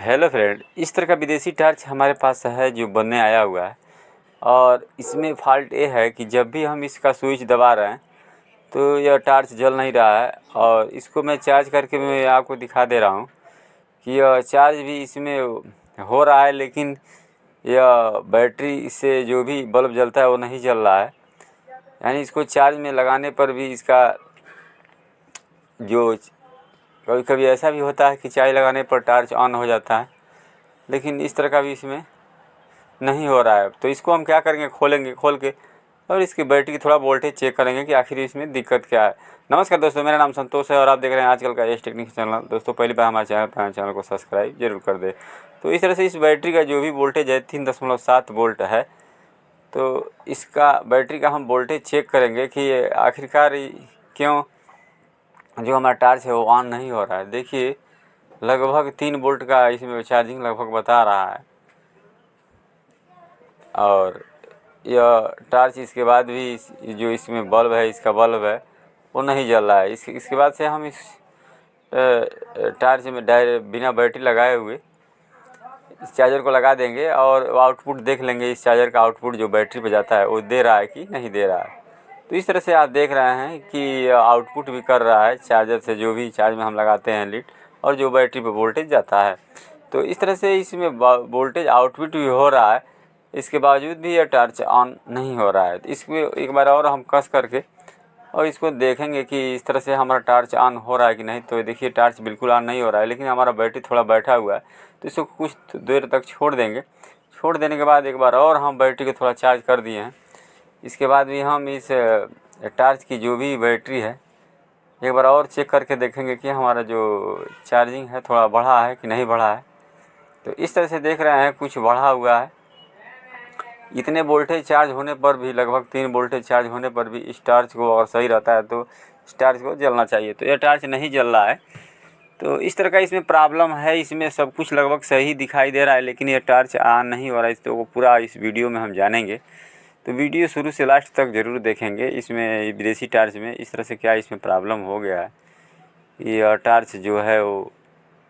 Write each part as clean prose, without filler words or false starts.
Hello friend, इस तरह का विदेशी टार्च हमारे पास है जो बनने आया हुआ है। और इसमें फॉल्ट ये है कि जब भी हम इसका स्विच दबा रहे हैं तो यह टार्च जल नहीं रहा है। और इसको मैं चार्ज करके मैं आपको दिखा दे रहा हूँ कि यह चार्ज भी इसमें हो रहा है, लेकिन यह बैटरी से जो भी बल्ब जलता है वो नहीं जल रहा है। यानी इसको चार्ज में लगाने पर भी इसका जो कभी कभी ऐसा भी होता है कि चार्ज लगाने पर टार्च ऑन हो जाता है, लेकिन इस तरह का भी इसमें नहीं हो रहा है। तो इसको हम क्या करेंगे, खोल के और इसकी बैटरी की थोड़ा वोल्टेज चेक करेंगे कि आखिर इसमें दिक्कत क्या है। नमस्कार दोस्तों, मेरा नाम संतोष है और आप देख रहे हैं आजकल का एस टेक्निक चैनल। दोस्तों पहली बार हमारे चैनल को सब्सक्राइब जरूर कर दे। तो इस तरह से इस बैटरी का जो भी वोल्टेज है 3.7 वोल्ट है। तो इसका बैटरी का हम वोल्टेज चेक करेंगे कि आखिरकार क्यों जो हमारा टार्च है वो ऑन नहीं हो रहा है। देखिए लगभग 3 वोल्ट का इसमें चार्जिंग लगभग बता रहा है। और यह टार्च इसके बाद भी जो इसमें बल्ब है, इसका बल्ब है वो नहीं जल रहा है। इसके बाद से हम इस टार्च में डायरेक्ट बिना बैटरी लगाए हुए इस चार्जर को लगा देंगे और आउटपुट देख लेंगे। इस चार्जर का आउटपुट जो बैटरी पे जाता है वो दे रहा है कि नहीं दे रहा है। तो इस तरह से आप देख रहे हैं कि आउटपुट भी कर रहा है चार्जर से, जो भी चार्ज में हम लगाते हैं लीड, और जो बैटरी पे वोल्टेज जाता है। तो इस तरह से इसमें वोल्टेज आउटपुट भी हो रहा है, इसके बावजूद भी यह टार्च ऑन नहीं हो रहा है। तो इसको एक बार और हम कस करके और इसको देखेंगे कि इस तरह से हमारा टार्च ऑन हो रहा है कि नहीं। तो देखिए टार्च बिल्कुल ऑन नहीं हो रहा है, लेकिन हमारा बैटरी थोड़ा बैठा हुआ है। तो इसको कुछ देर तक छोड़ देंगे। छोड़ देने के बाद एक बार और हम बैटरी को थोड़ा चार्ज कर दिए हैं। इसके बाद भी हम इस टार्च की जो भी बैटरी है एक बार और चेक करके देखेंगे कि हमारा जो चार्जिंग है थोड़ा बढ़ा है कि नहीं बढ़ा है। तो इस तरह से देख रहे हैं कुछ बढ़ा हुआ है। इतने वोल्टेज चार्ज होने पर भी, लगभग 3 वोल्टेज चार्ज होने पर भी इस टार्च को अगर सही रहता है तो इस टार्च को जलना चाहिए। तो यह टार्च नहीं जल रहा है। तो इस तरह का इसमें प्रॉब्लम है। इसमें सब कुछ लगभग सही दिखाई दे रहा है, लेकिन यह टार्च ऑन नहीं हो रहा है। तो पूरा इस वीडियो में हम जानेंगे। तो वीडियो शुरू से लास्ट तक ज़रूर देखेंगे। इसमें विदेशी टार्च में इस तरह से क्या इसमें प्रॉब्लम हो गया है। यह टार्च जो है वो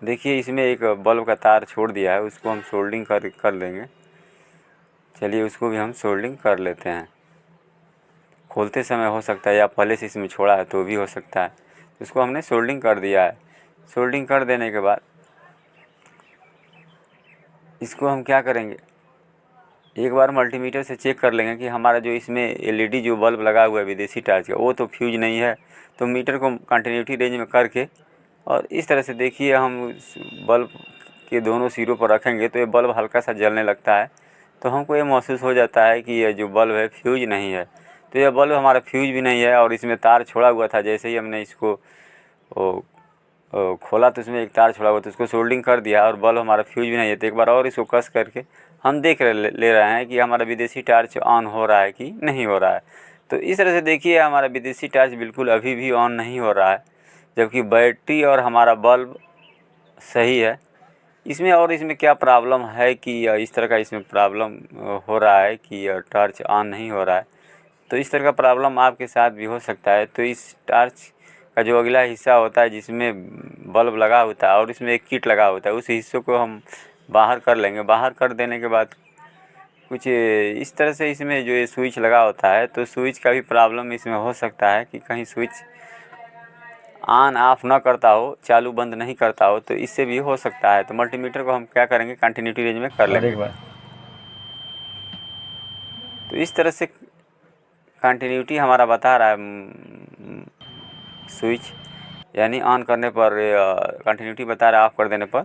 देखिए, इसमें एक बल्ब का तार छोड़ दिया है, उसको हम सोल्डिंग कर लेंगे। चलिए उसको भी हम सोल्डिंग कर लेते हैं। खोलते समय हो सकता है या पहले से इसमें छोड़ा है तो भी हो सकता है। उसको हमने सोल्डिंग कर दिया है। सोल्डिंग कर देने के बाद इसको हम क्या करेंगे, एक बार मल्टीमीटर से चेक कर लेंगे कि हमारा जो इसमें एलईडी जो बल्ब लगा हुआ है विदेशी टार्च का वो तो फ्यूज नहीं है। तो मीटर को कंटिन्यूटी रेंज में करके और इस तरह से देखिए हम उस बल्ब के दोनों सिरों पर रखेंगे तो ये बल्ब हल्का सा जलने लगता है। तो हमको ये महसूस हो जाता है कि यह जो बल्ब है फ्यूज नहीं है। तो यह बल्ब हमारा फ्यूज भी नहीं है और इसमें तार छोड़ा हुआ था। जैसे ही हमने इसको खोला तो इसमें एक तार छोड़ा हुआ, तो उसको सोल्डिंग कर दिया और बल्ब हमारा फ्यूज भी नहीं है। तो एक बार और इसको कस करके हम देख ले रहे हैं कि हमारा विदेशी टार्च ऑन हो रहा है कि नहीं हो रहा है। तो इस तरह से देखिए हमारा विदेशी टार्च बिल्कुल अभी भी ऑन नहीं हो रहा है, जबकि बैटरी और हमारा बल्ब सही है। इसमें क्या प्रॉब्लम है कि इस तरह का इसमें प्रॉब्लम हो रहा है कि टार्च ऑन नहीं हो रहा है। तो इस तरह का प्रॉब्लम आपके साथ भी हो सकता है। तो इस टार्च का जो अगला हिस्सा होता है जिसमें बल्ब लगा होता है और इसमें एक किट लगा होता है, उस हिस्से को हम बाहर कर लेंगे। बाहर कर देने के बाद कुछ इस तरह से इसमें जो ये स्विच लगा होता है, तो स्विच का भी प्रॉब्लम इसमें हो सकता है कि कहीं स्विच ऑन ऑफ ना करता हो, चालू बंद नहीं करता हो, तो इससे भी हो सकता है। तो मल्टीमीटर को हम क्या करेंगे, कंटिन्यूटी रेंज में कर लेंगे एक बार। तो इस तरह से कंटिन्यूटी हमारा बता रहा है स्विच, यानी ऑन करने पर कंटिन्यूटी बता रहा है, ऑफ़ कर देने पर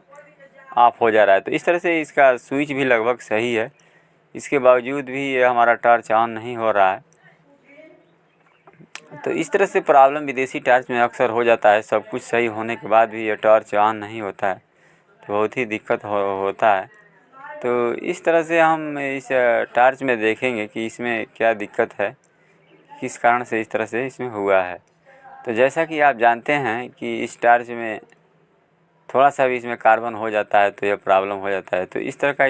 ऑफ़ हो जा रहा है। तो इस तरह से इसका स्विच भी लगभग सही है। इसके बावजूद भी ये हमारा टॉर्च ऑन नहीं हो रहा है। तो इस तरह से प्रॉब्लम विदेशी टॉर्च में अक्सर हो जाता है। सब कुछ सही होने के बाद भी ये टॉर्च ऑन नहीं होता है, तो बहुत ही दिक्कत होता है। तो इस तरह से हम इस टॉर्च में देखेंगे कि इसमें क्या दिक्कत है, किस कारण से इस तरह से इसमें हुआ है। तो जैसा कि आप जानते हैं कि इस टॉर्च में थोड़ा सा भी इसमें कार्बन हो जाता है तो यह प्रॉब्लम हो जाता है। तो इस तरह का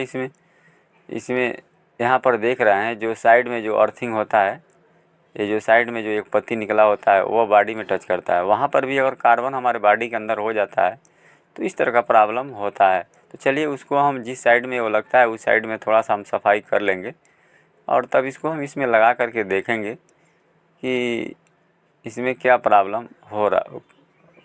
इसमें यहाँ पर देख रहे हैं जो साइड में जो अर्थिंग होता है, ये जो साइड में जो एक पत्ती निकला होता है वो बॉडी में टच करता है। वहाँ पर भी अगर कार्बन हमारे बॉडी के अंदर हो जाता है तो इस तरह का प्रॉब्लम होता है। तो चलिए उसको हम जिस साइड में वो लगता है उस साइड में थोड़ा सा हम सफाई कर लेंगे और तब इसको हम इसमें लगा करके देखेंगे कि इसमें क्या प्रॉब्लम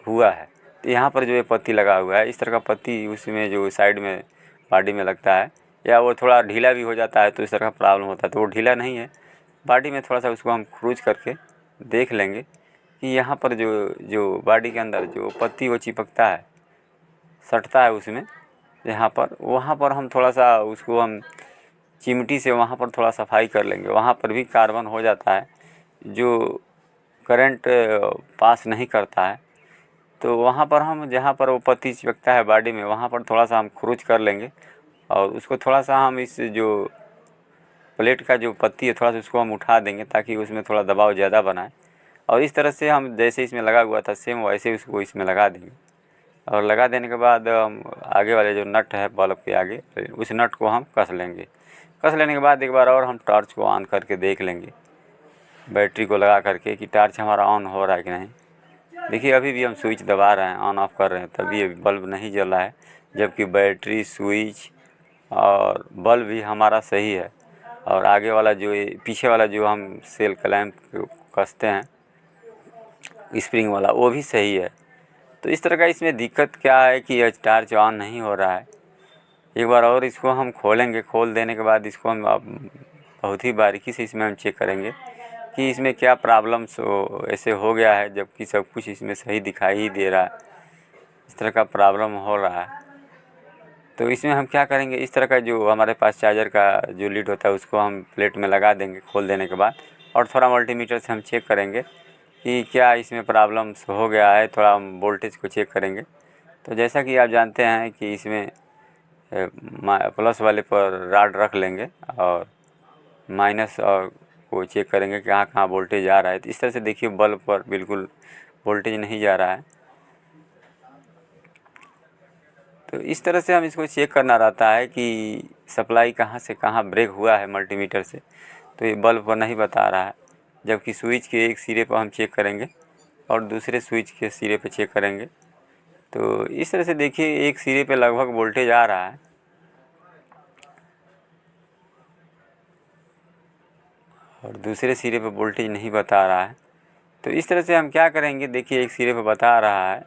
हुआ है। तो यहाँ पर जो ये पत्ती लगा हुआ है, इस तरह का पत्ती उसमें जो साइड में बॉडी में लगता है, या वो थोड़ा ढीला भी हो जाता है तो इस तरह का प्रॉब्लम होता है। तो वो ढीला नहीं है, बॉडी में थोड़ा सा उसको हम क्रूज करके देख लेंगे कि यहाँ पर जो बॉडी के अंदर जो पत्ती वो चिपकता है, सटता है उसमें, यहाँ पर वहाँ पर हम थोड़ा सा उसको हम चिमटी से वहाँ पर थोड़ा सफाई कर लेंगे। वहाँ पर भी कार्बन हो जाता है जो करंट पास नहीं करता है। तो वहाँ पर हम जहाँ पर वो पत्ती चिपकता है बॉडी में, वहाँ पर थोड़ा सा हम क्रूज कर लेंगे और उसको थोड़ा सा हम इस जो प्लेट का जो पत्ती है थोड़ा सा उसको हम उठा देंगे ताकि उसमें थोड़ा दबाव ज़्यादा बनाए। और इस तरह से हम जैसे इसमें लगा हुआ था सेम वैसे ही उसको इसमें लगा देंगे। और लगा देने के बाद हम आगे वाले जो नट है बल्ब के आगे, उस नट को हम कस लेंगे। कस लेने के बाद एक बार और हम टॉर्च को ऑन करके देख लेंगे, बैटरी को लगा करके कि टॉर्च हमारा ऑन हो रहा है कि नहीं। देखिए अभी भी हम स्विच दबा रहे हैं, ऑन ऑफ कर रहे हैं, तभी ये बल्ब नहीं जल रहा है, जबकि बैटरी, स्विच और बल्ब भी हमारा सही है। और आगे वाला जो पीछे वाला जो हम सेल क्लैंप कसते हैं स्प्रिंग वाला, वो भी सही है। तो इस तरह का इसमें दिक्कत क्या है कि यह टॉर्च ऑन नहीं हो रहा है। एक बार और इसको हम खोलेंगे, खोल देने के बाद इसको हम बहुत ही बारीकी से इसमें हम चेक करेंगे कि इसमें क्या प्रॉब्लम ऐसे हो गया है, जबकि सब कुछ इसमें सही दिखाई ही दे रहा है। इस तरह का प्रॉब्लम हो रहा है। तो इसमें हम क्या करेंगे, इस तरह का जो हमारे पास चार्जर का जो लीड होता है उसको हम प्लेट में लगा देंगे खोल देने के बाद, और थोड़ा मल्टीमीटर से हम चेक करेंगे कि क्या इसमें प्रॉब्लम्स हो गया है। थोड़ा हम वोल्टेज को चेक करेंगे। तो जैसा कि आप जानते हैं कि इसमें प्लस वाले पर रॉड रख लेंगे और माइनस और को चेक करेंगे कि कहाँ कहाँ वोल्टेज आ रहा है। तो इस तरह से देखिए बल्ब पर बिल्कुल वोल्टेज नहीं जा रहा है। तो इस तरह से हम इसको चेक करना रहता है कि सप्लाई कहाँ से कहाँ ब्रेक हुआ है मल्टीमीटर से। तो ये बल्ब पर नहीं बता रहा है, जबकि स्विच के एक सिरे पर हम चेक करेंगे और दूसरे स्विच के सिरे पर चेक करेंगे। तो इस तरह से देखिए एक सिरे पे लगभग वोल्टेज आ रहा है और दूसरे सिरे पे वोल्टेज नहीं बता रहा है। तो इस तरह से हम क्या करेंगे, देखिए एक सिरे पे बता रहा है,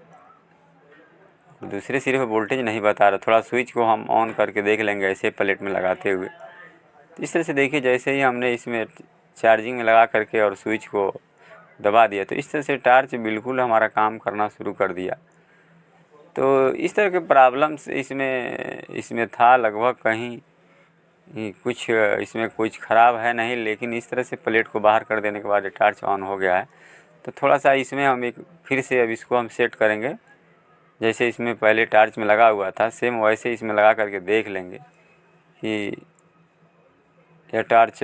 दूसरे सिरे पे वोल्टेज नहीं बता रहा। थोड़ा स्विच को हम ऑन करके देख लेंगे ऐसे प्लेट में लगाते हुए। तो इस तरह से देखिए जैसे ही हमने इसमें चार्जिंग में लगा करके और स्विच को दबा दिया, तो इस तरह से टॉर्च बिल्कुल हमारा काम करना शुरू कर दिया। तो इस तरह के प्रॉब्लम्स इसमें था लगभग, कहीं कुछ इसमें कुछ ख़राब है नहीं, लेकिन इस तरह से प्लेट को बाहर कर देने के बाद टॉर्च ऑन हो गया है। तो थोड़ा सा इसमें हम एक फिर से अब इसको हम सेट करेंगे, जैसे इसमें पहले टॉर्च में लगा हुआ था सेम वैसे इसमें लगा करके देख लेंगे कि यह टॉर्च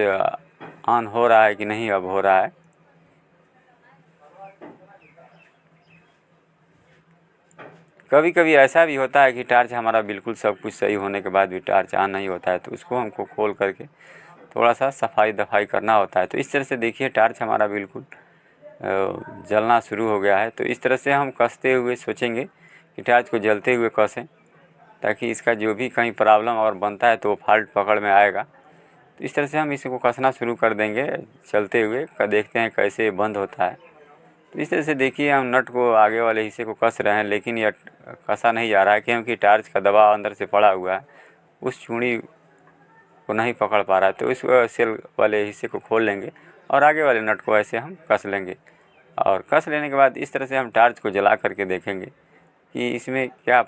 ऑन हो रहा है कि नहीं अब हो रहा है। कभी कभी ऐसा भी होता है कि टॉर्च हमारा बिल्कुल सब कुछ सही होने के बाद भी टॉर्च ऑन नहीं होता है, तो उसको हमको खोल करके थोड़ा सा सफाई दफाई करना होता है। तो इस तरह से देखिए टॉर्च हमारा बिल्कुल जलना शुरू हो गया है। तो इस तरह से हम कसते हुए सोचेंगे कि टॉर्च को जलते हुए कसें, ताकि इसका जो भी कहीं प्रॉब्लम और बनता है तो वो फॉल्ट पकड़ में आएगा। तो इस तरह से हम इसको कसना शुरू कर देंगे चलते हुए, देखते हैं कैसे बंद होता है। तो इस तरह से देखिए हम नट को आगे वाले हिस्से को कस रहे हैं, लेकिन यह कसा नहीं जा रहा है क्योंकि टॉर्च का दबाव अंदर से पड़ा हुआ है, उस चूड़ी को नहीं पकड़ पा रहा है। तो इस सेल वाले हिस्से को खोल लेंगे और आगे वाले नट को ऐसे हम कस लेंगे। और कस लेने के बाद इस तरह से हम टॉर्च को जला करके देखेंगे कि इसमें क्या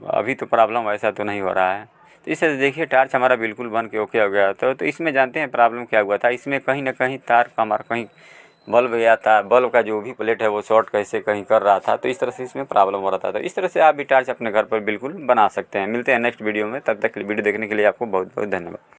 अभी तो प्रॉब्लम ऐसा तो नहीं हो रहा है। तो इस तरह से देखिए टॉर्च हमारा बिल्कुल बन के ओके हो गया। तो इसमें जानते हैं प्रॉब्लम क्या हुआ था। इसमें कहीं ना कहीं तार का हमारा कहीं बल्ब गया था, बल्ब का जो भी प्लेट है वो शॉर्ट कैसे कहीं कर रहा था। तो इस तरह से इसमें प्रॉब्लम हो रहा था। तो इस तरह से आप भी टॉर्च अपने घर पर बिल्कुल बना सकते हैं। मिलते हैं नेक्स्ट वीडियो में, तब तक वीडियो देखने के लिए आपको बहुत बहुत धन्यवाद।